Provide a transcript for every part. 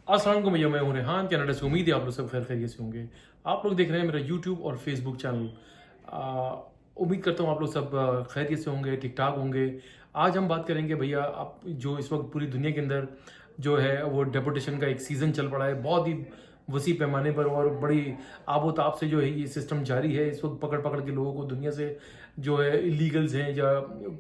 अस्सलाम वालेकुम भैया, मैं हूं रेहान कनाडा से। उम्मीद है आप लोग सब खैर खैरियत से होंगे। आप लोग देख रहे हैं मेरा यूट्यूब और फेसबुक चैनल। उम्मीद करता हूँ आप लोग सब खैरियत से होंगे, ठीक ठाक होंगे। आज हम बात करेंगे भैया, आप जो इस वक्त पूरी दुनिया के अंदर जो है वो डेपोटेशन का एक सीज़न चल पड़ा है, बहुत ही वसी पैमाने पर और बड़ी आबोताब से जो है ये सिस्टम जारी है। इस वक्त पकड़ पकड़ के लोगों को दुनिया से जो है इलीगल्स हैं या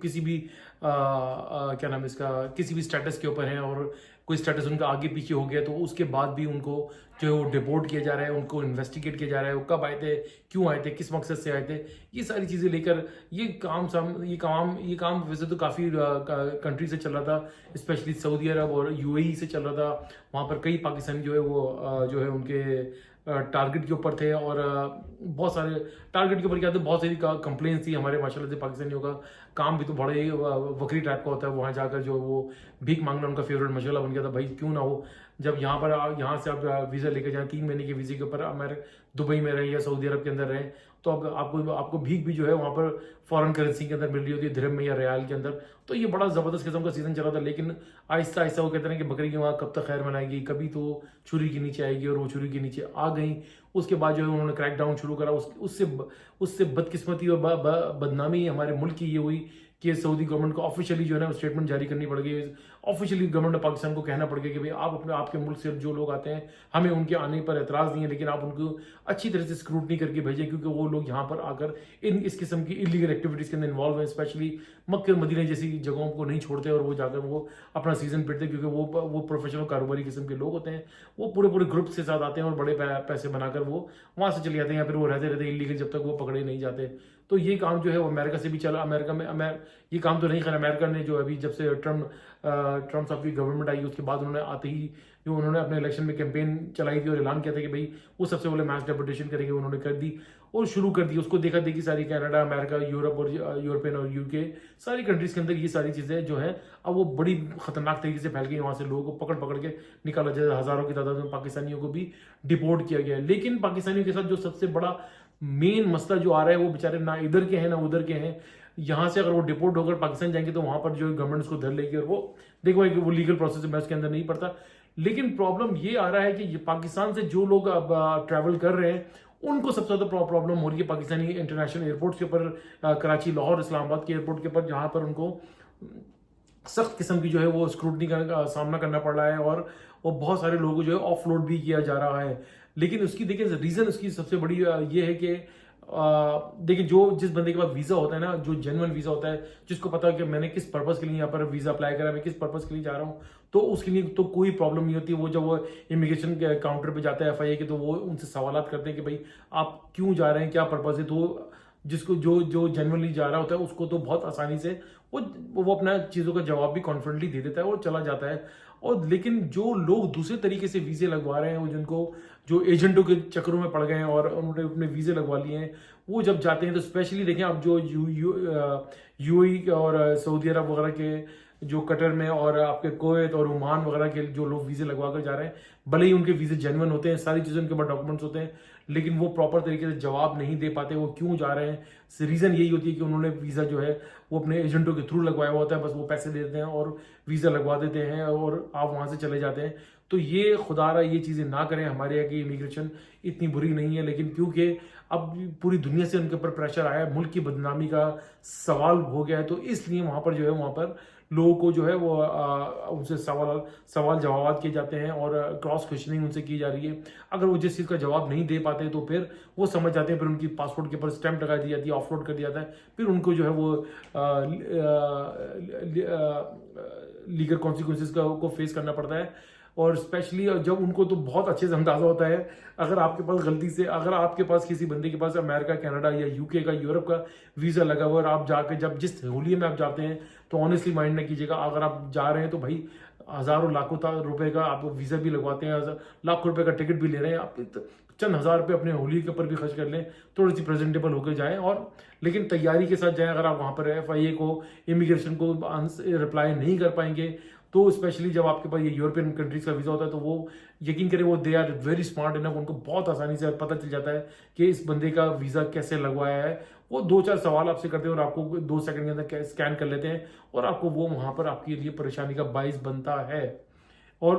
किसी भी क्या नाम है इसका, किसी भी स्टेटस के ऊपर हैं और कोई स्टेटस उनका आगे पीछे हो गया तो उसके बाद भी उनको जो है वो डिपोर्ट किया जा रहा है, उनको इन्वेस्टिगेट किया जा रहा है, वो कब आए थे, क्यों आए थे, किस मकसद से आए थे, ये सारी चीज़ें लेकर ये काम वैसे तो काफ़ी कंट्री से चल रहा था, स्पेशली सऊदी अरब और यूएई से चल रहा था। वहाँ पर कई पाकिस्तानी जो है वो जो है उनके टारगेट के ऊपर थे और बहुत सारे टारगेट के ऊपर क्या थे, बहुत सारी कंप्लेंट्स थी हमारे माशाल्लाह से। पाकिस्तानियों का काम भी तो बड़े ही वक्री टाइप का होता है। वहाँ जाकर जो वो भीख मांगना उनका फेवरेट मशगला बन गया था। भाई क्यों ना हो, जब यहाँ से आप वीज़ा लेकर जाएं 3 महीने के वीज़े के ऊपर, अमेर दुबई में रहें या सऊदी अरब के अंदर रहें, तो अब आपको भीख भी जो है वहाँ पर फॉरेन करेंसी के अंदर मिल रही होती है, दिरहम में या रियाल के अंदर। तो ये बड़ा ज़बरदस्त किस्म का सीज़न चला था। लेकिन आहिस्ता आहिस्ता वो कहते हैं कि बकरी की वहाँ कब तक खैर मनाएगी, कभी तो छुरी के नीचे आएगी और वो छुरी के नीचे आ गई। उसके बाद जो है उन्होंने क्रैक डाउन शुरू करा। उससे बदकिस्मती और बदनामी हमारे मुल्क की ये हुई कि सऊदी गवर्नमेंट को ऑफिशियली जो है ना स्टेटमेंट जारी करनी पड़ गई। ऑफिशियली गवर्नमेंट ऑफ पाकिस्तान को कहना पड़ गया कि भाई आप अपने आपके मुल्क से जो लोग आते हैं, हमें उनके आने पर एतराज़ नहीं है, लेकिन आप उनको अच्छी तरह से स्क्रूटनी करके भेजें, क्योंकि वो लोग यहाँ पर आकर इस किस्म की इलीगल एक्टिविटीज़ के अंदर इन्वॉल्व हैं। स्पेशली मक्के और मदीने जैसी जगहों को नहीं छोड़ते और वो जाकर वो अपना सीज़न पिटते, क्योंकि वो प्रोफेशनल कारोबारी किस्म के लोग होते हैं। वो पूरे पूरे ग्रुप के साथ आते हैं और बड़े पैसे बनाकर वो वहाँ से चले जाते हैं, या फिर वो रहते रहते इलीगल जब तक वो पकड़े नहीं जाते। तो ये काम जो है वो अमेरिका से भी चला। अमेरिका में ये काम तो नहीं कर, अमेरिका ने जो अभी जब से ट्रम्प साहब की गवर्नमेंट आई उसके बाद उन्होंने आते ही जो उन्होंने अपने इलेक्शन में कैंपेन चलाई थी और ऐलान किया था कि भाई वो सबसे पहले मैस डेपुटेशन करेंगे, उन्होंने कर दी और शुरू कर दी। उसको देखा देखी सारी कनाडा, अमेरिका, यूरोप और यूरोपियन और यूके सारी कंट्रीज के अंदर ये सारी चीज़ें जो है अब वो बड़ी खतरनाक तरीके से फैल गई। वहाँ से लोगों को पकड़ पकड़ के निकाला जाए, हज़ारों की तादाद में पाकिस्तानियों को भी डिपोर्ट किया गया है। लेकिन पाकिस्तानियों के साथ जो सबसे बड़ा मेन मसला जो आ रहा है, वो बेचारे ना इधर के हैं ना उधर के हैं। यहाँ से अगर वो डिपोर्ट होकर पाकिस्तान जाएंगे तो वहाँ पर जो गवर्नमेंट उसको धर लेगी और वो देखो कि वो लीगल प्रोसेस मैं उसके अंदर नहीं पड़ता। लेकिन प्रॉब्लम ये आ रहा है कि ये पाकिस्तान से जो लोग अब ट्रैवल कर रहे हैं उनको सबसे ज़्यादा प्रॉब्लम हो रही है पाकिस्तानी इंटरनेशनल एयरपोर्ट्स के ऊपर, कराची, लाहौर, इस्लामाबाद के एयरपोर्ट के ऊपर, जहाँ पर उनको सख्त किस्म की जो है वो स्क्रूटनी का सामना करना पड़ रहा है और वो बहुत सारे लोगों को जो है ऑफलोड भी किया जा रहा है। लेकिन उसकी देखिए रीज़न उसकी सबसे बड़ी ये है कि देखिए जो जिस बंदे के पास वीज़ा होता है ना, जो जेन्युइन वीज़ा होता है, जिसको पता है कि मैंने किस पर्पज़ के लिए यहाँ पर वीज़ा अप्लाई करा, मैं किस पर्पज़ के लिए जा रहा हूँ, तो उसके लिए तो कोई प्रॉब्लम नहीं होती। वो जब वो इमिग्रेशन के काउंटर पे जाता है FIA के, तो वो उनसे सवालात करते हैं कि भाई आप क्यों जा रहे हैं, क्या पर्पज़ है। तो जिसको जो जो जेन्युइनली जा रहा होता है उसको तो बहुत आसानी से वो अपना चीज़ों का जवाब भी कॉन्फिडेंटली दे देता है और चला जाता है। और लेकिन जो लोग दूसरे तरीके से वीज़े लगवा रहे हैं, वो जिनको जो एजेंटों के चक्करों में पड़ गए हैं और उन्होंने अपने वीज़े लगवा लिए हैं, वो जब जाते हैं तो स्पेशली देखें आप जो यूएई और सऊदी अरब वगैरह के, जो कतर में और आपके कुवैत और ओमान वगैरह के जो लोग वीज़े लगवा कर जा रहे हैं, भले ही उनके वीज़े जेन्युइन होते हैं, सारी चीज़ें उनके पास डॉक्यूमेंट्स होते हैं, लेकिन वो प्रॉपर तरीके से जवाब नहीं दे पाते वो क्यों जा रहे हैं। रीज़न यही होती है कि उन्होंने वीज़ा जो है वो अपने एजेंटों के थ्रू लगवाया हुआ होता है, बस वो पैसे दे देते हैं और वीज़ा लगवा देते हैं और आप वहाँ से चले जाते हैं। तो ये खुदारा ये चीज़ें ना करें। हमारे यहाँ की इमिग्रेशन इतनी बुरी नहीं है, लेकिन क्योंकि अब पूरी दुनिया से उनके ऊपर प्रेशर आया है, मुल्क की बदनामी का सवाल हो गया है, तो इसलिए वहाँ पर जो है वहाँ पर लोगों को जो है वो उनसे सवाल जवाब किए जाते हैं और क्रॉस क्वेश्चनिंग उनसे की जा रही है। अगर वो जिस चीज़ का जवाब नहीं दे पाते तो फिर वो समझ जाते हैं, फिर उनकी पासपोर्ट के ऊपर स्टैंप लगा दी जाती है, ऑफलोड कर दिया जाता है, फिर उनको जो है वो लीगल कॉन्सिक्वेंसेज को फेस करना पड़ता है। और स्पेशली जब उनको तो बहुत अच्छे से अंदाजा होता है, अगर आपके पास गलती से, अगर आपके पास किसी बंदे के पास अमेरिका, कनाडा या यूके का, यूरोप का वीज़ा लगा हुआ और आप जाके जब जिस होलिये में आप जाते हैं, तो ऑनेस्टली माइंड ना कीजिएगा। अगर आप जा रहे हैं तो भाई हज़ारों लाखों रुपए का आप वीज़ा भी लगवाते हैं, लाखों रुपए का टिकट भी ले रहे हैं, आप चंद हज़ार रुपये अपने होली के ऊपर भी खर्च कर लें, थोड़ी सी प्रेजेंटेबल होकर जाएं और लेकिन तैयारी के साथ जाएं। अगर आप वहाँ पर FIA को, इमिग्रेशन को रिप्लाई नहीं कर पाएंगे, तो स्पेशली जब आपके पास ये यूरोपियन कंट्रीज का वीज़ा होता है, तो वो यकीन करें वो they are very smart enough, उनको बहुत आसानी से पता चल जाता है कि इस बंदे का वीज़ा कैसे लगवाया है। वो 2-4 सवाल आपसे करते हैं और आपको 2 सेकंड के अंदर स्कैन कर लेते हैं और आपको वो वहाँ पर आपके लिए परेशानी का बाइस बनता है। और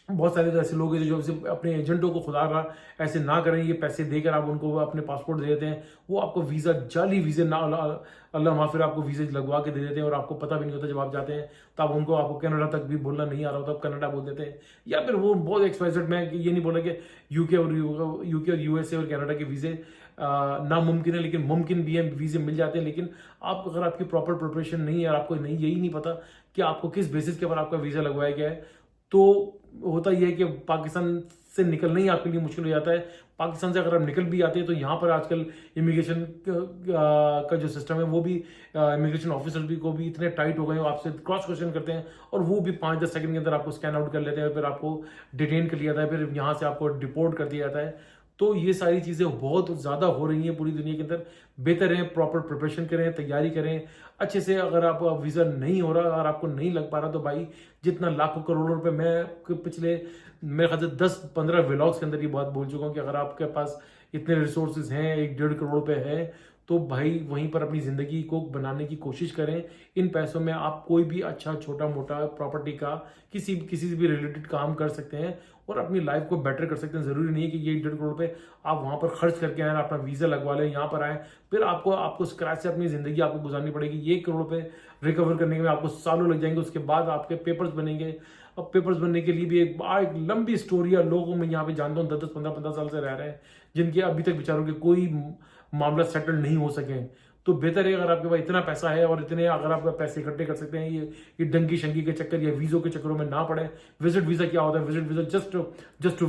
बहुत सारे तो ऐसे लोग हैं जो अपने एजेंटों को खुदा रहा ऐसे ना करें, ये पैसे देकर आप उनको अपने पासपोर्ट दे देते हैं, वो आपको वीज़ा जाली वीज़े ना अल्लाह माफिर आपको वीज़े लगवा के दे देते हैं और आपको पता भी नहीं होता जब आप जाते हैं, तो आप उनको आपको कनाडा तक भी बोलना नहीं आ रहा होता, आप कनाडा बोल देते हैं। या फिर वो बहुत एक्सपाइजेड, मैं ये नहीं बोल रहा कि यूके और यूएसए और कनाडा के वीज़े नामुमकिन है, लेकिन मुमकिन भी है, वीज़े मिल जाते हैं। लेकिन आप अगर आपकी प्रॉपर प्रिपरेशन नहीं है और आपको यही नहीं पता कि आपको किस बेसिस के ऊपर आपका वीज़ा लगवाया गया है, तो होता यह है कि पाकिस्तान से निकलना ही आपके लिए मुश्किल हो जाता है। पाकिस्तान से अगर आप निकल भी आते हैं तो यहाँ पर आजकल इमिग्रेशन का जो सिस्टम है वो भी इमिग्रेशन ऑफिसर भी को भी इतने टाइट हो गए हैं, आपसे क्रॉस क्वेश्चन करते हैं और वो भी 5-10 सेकंड के अंदर आपको स्कैन आउट कर लेते हैं, फिर आपको डिटेन कर लिया जाता है, फिर यहाँ से आपको डिपोर्ट कर दिया जाता है। तो ये सारी चीज़ें बहुत ज़्यादा हो रही हैं पूरी दुनिया के अंदर। बेहतर है प्रॉपर प्रिपरेशन करें, तैयारी करें अच्छे से। अगर आप वीज़ा नहीं हो रहा और आपको नहीं लग पा रहा, तो भाई जितना लाखों करोड़ों रुपए, मैं पिछले मेरे ख्याल से 10-15 व्लॉग्स के अंदर ये बात बोल चुका हूँ कि अगर आपके पास इतने रिसोर्सेज हैं, 1-1.5 करोड़ रुपए हैं, तो भाई वहीं पर अपनी ज़िंदगी को बनाने की कोशिश करें। इन पैसों में आप कोई भी अच्छा छोटा मोटा प्रॉपर्टी का किसी से भी रिलेटेड काम कर सकते हैं और अपनी लाइफ को बेटर कर सकते हैं। ज़रूरी नहीं है कि ये 1-1.5 करोड़ रुपए आप वहाँ पर खर्च करके आए, अपना वीज़ा लगवा लें, यहाँ पर आए, फिर आपको स्क्रैच से अपनी ज़िंदगी आपको गुजारनी पड़ेगी। ये 1 करोड़ रुपए रिकवर करने में आपको सालों लग जाएंगे, उसके बाद आपके पेपर्स बनेंगे। अब पेपर्स बनने के लिए भी एक लंबी स्टोरी है। लोगों में यहाँ पे जानता हूँ 10-10, 15-15 साल से रह रहे हैं, जिनके अभी तक बेचारों के कोई मामला सेटल नहीं हो सके। तो बेहतर है अगर आपके पास इतना पैसा है और इतने अगर आप पैसे इकट्ठे कर सकते हैं, ये डंकी शंकी के चक्कर या वीज़ों के चक्करों में ना पड़े। विजिट वीज़ा क्या होता है? Visit visa just to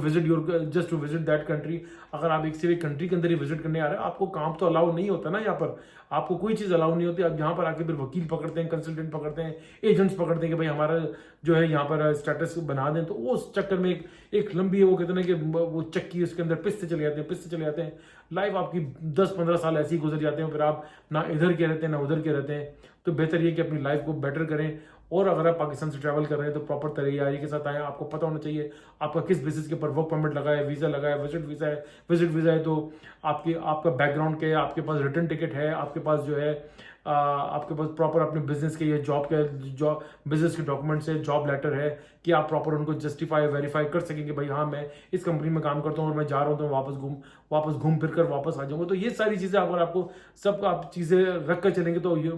visit that country. अगर आप एक से एक कंट्री के अंदर ही विजिट करने आ रहे हैं, आपको काम तो अलाउ नहीं होता ना, यहाँ पर आपको कोई चीज़ अलाउ नहीं होती। आप यहाँ पर आके फिर वकील पकड़ते हैं, कंसल्टेंट पकड़ते हैं, एजेंट्स पकड़ते हैं कि भाई हमारा जो है यहाँ पर स्टेटस बना दें। तो उस चक्कर में एक लंबी वो कहते हैं कि वो चक्की उसके अंदर पिसते चले जाते हैं। लाइफ आपकी 10-15 साल ऐसे ही गुजर जाते हैं, फिर आप ना इधर के रहते हैं ना उधर के रहते हैं। तो बेहतर ये कि अपनी लाइफ को बेटर करें। और अगर आप पाकिस्तान से ट्रैवल कर रहे हैं तो प्रॉपर तैयारी के साथ आए। आपको पता होना चाहिए आपका किस बेसिस के ऊपर वर्क परमिट लगा है, वीज़ा लगा है, विजिट वीज़ा है, तो आपका बैकग्राउंड क्या है, आपके पास रिटर्न टिकट है, आपके पास जो है आपके पास प्रॉपर अपने बिजनेस के या जॉब बिजनेस के डॉक्यूमेंट्स है, जॉब लेटर है, कि आप प्रॉपर उनको जस्टिफाई वेरीफाई कर सकेंगे भाई हाँ मैं इस कंपनी में काम करता हूँ और मैं जा रहा हूँ तो वापस घूम फिर कर वापस आ जाऊंगा। तो ये सारी चीज़ें अगर आपको सब आप चीज़ें रख कर चलेंगे तो ये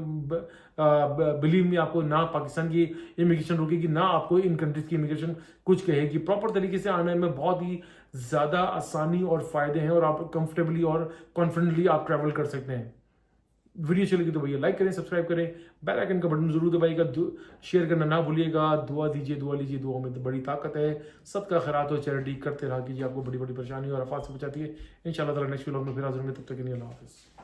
बिलीव मी, आपको ना पाकिस्तान की इमिग्रेशन रुकेगी, ना आपको इन कंट्रीज की इमिग्रेशन कुछ कहेगी। प्रॉपर तरीके से आने में बहुत ही ज़्यादा आसानी और फायदे हैं और आप कंफर्टेबली और कॉन्फिडेंटली आप ट्रैवल कर सकते हैं। वीडियो अच्छी लगी तो भैया लाइक करें, सब्सक्राइब करें, बेल आइकन का बटन जरूर दबाइएगा, शेयर करना ना भूलिएगा। दुआ दीजिए, दुआ लीजिए, दुआ में तो बड़ी ताकत है। सबका खैरात हो, चैरिटी करते रहा कीजिए, आपको बड़ी बड़ी परेशानी और आफात से बचाती है। इंशाल्लाह ताला नेक्स्ट व्लॉग में फिर हाजिर होंगे, तब तक के लिए अल्लाह हाफिज़।